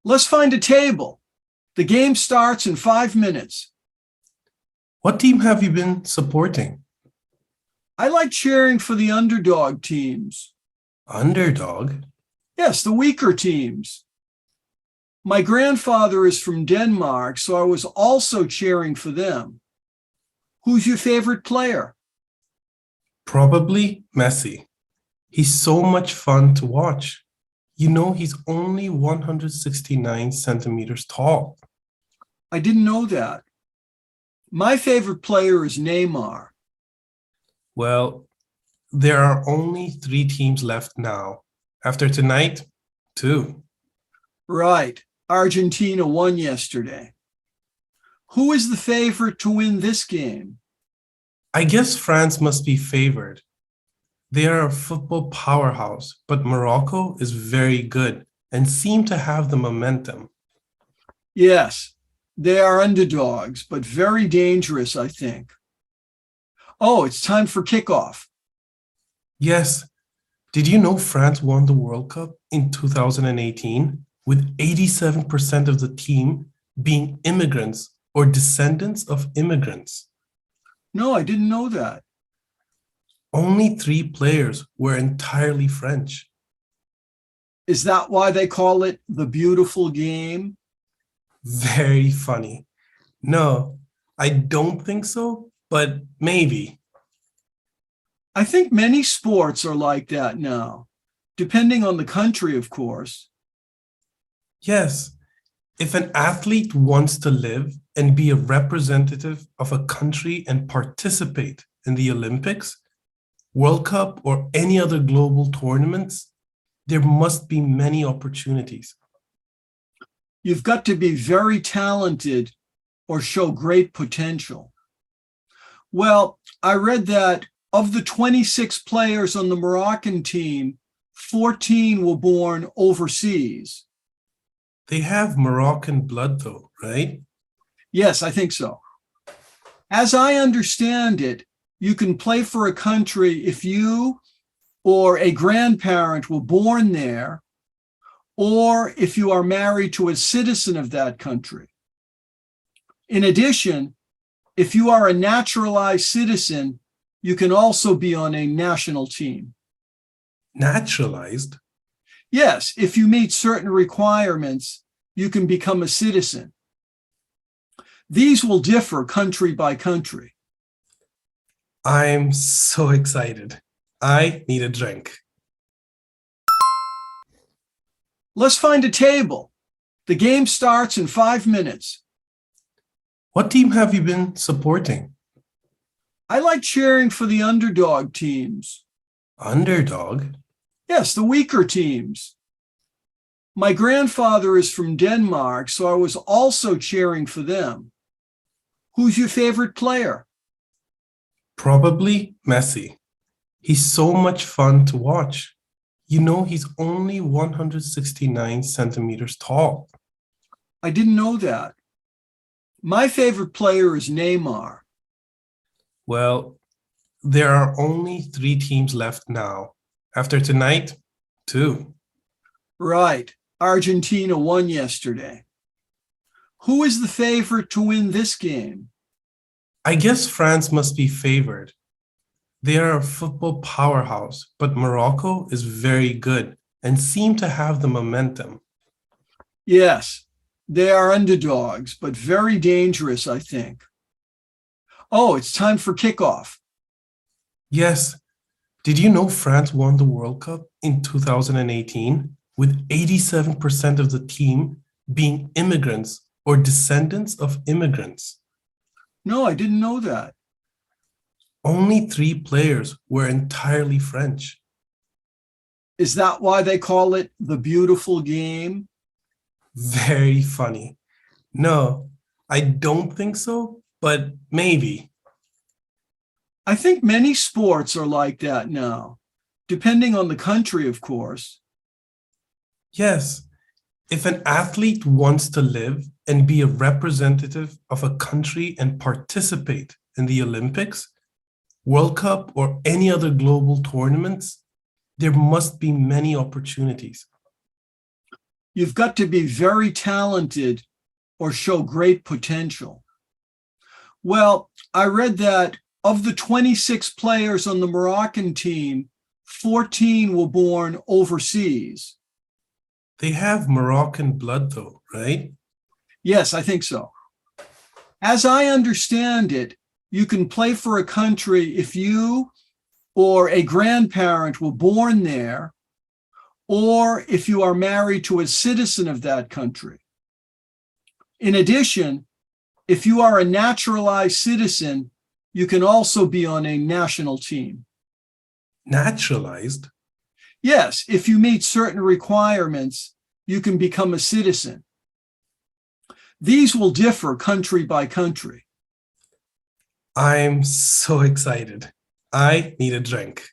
Let's find a table. The game starts in 5 minutes. What team have you been supporting? I like cheering for the underdog teams. Underdog? Yes, the weaker teams. My grandfather is from Denmark, so I was also cheering for them. Who's your favorite player? Probably Messi. He's so much fun to watch. You know, he's only 169 centimeters tall. I didn't know that. My favorite player is Neymar. Well, there are only 3 teams left now. After tonight, 2. Right. Argentina won yesterday. Who is the favorite to win this game? I guess France must be favored. They are a football powerhouse, but Morocco is very good and seem to have the momentum. Yes, they are underdogs, but very dangerous, I think. Oh, it's time for kickoff. Yes. Did you know France won the World Cup in 2018 with 87% of the team being immigrants or descendants of immigrants? No, I didn't know that. Only 3 players were entirely French. Is that why they call it the beautiful game? Very funny. No, I don't think so, but maybe. I think many sports are like that now, depending on the country, of course. Yes, if an athlete wants to live and be a representative of a country and participate in the Olympics, World Cup, or any other global tournaments, there must be many opportunities. You've got to be very talented or show great potential. Well, I read that of the 26 players on the Moroccan team, 14 were born overseas. They have Moroccan blood though, right? Yes, I think so. As I understand it, you can play for a country if you or a grandparent were born there, or if you are married to a citizen of that country. In addition, if you are a naturalized citizen, you can also be on a national team. Naturalized? Yes, if you meet certain requirements, you can become a citizen. These will differ country by country. I'm so excited. I need a drink. Let's find a table. The game starts in 5 minutes. What team have you been supporting? I like cheering for the underdog teams. Underdog? Yes, the weaker teams. My grandfather is from Denmark, so I was also cheering for them. Who's your favorite player? Probably Messi. He's so much fun to watch. You know, he's only 169 centimeters tall. I didn't know that. My favorite player is Neymar. Well, there are only 3 teams left now. After tonight, 2. Right. Argentina won yesterday. Who is the favorite to win this game? I guess France must be favored. They are a football powerhouse, but Morocco is very good and seem to have the momentum. Yes, they are underdogs, but very dangerous, I think. Oh, it's time for kickoff. Yes. Did you know France won the World Cup in 2018 with 87% of the team being immigrants or descendants of immigrants? No, I didn't know that. Only 3 players were entirely French. Is that why they call it the beautiful game? Very funny. No, I don't think so, but maybe. I think many sports are like that now, depending on the country, of course. Yes, if an athlete wants to live and be a representative of a country and participate in the Olympics, World Cup, or any other global tournaments, there must be many opportunities. you've got to be very talented or show great potential. Well, I read that of the 26 players on the Moroccan team, 14 were born overseas. They have Moroccan blood though, right? Yes, I think so. As I understand it, you can play for a country if you or a grandparent were born there, or if you are married to a citizen of that country. In addition, if you are a naturalized citizen, you can also be on a national team. Naturalized? Yes, if you meet certain requirements, you can become a citizen. These will differ country by country. I'm so excited. I need a drink.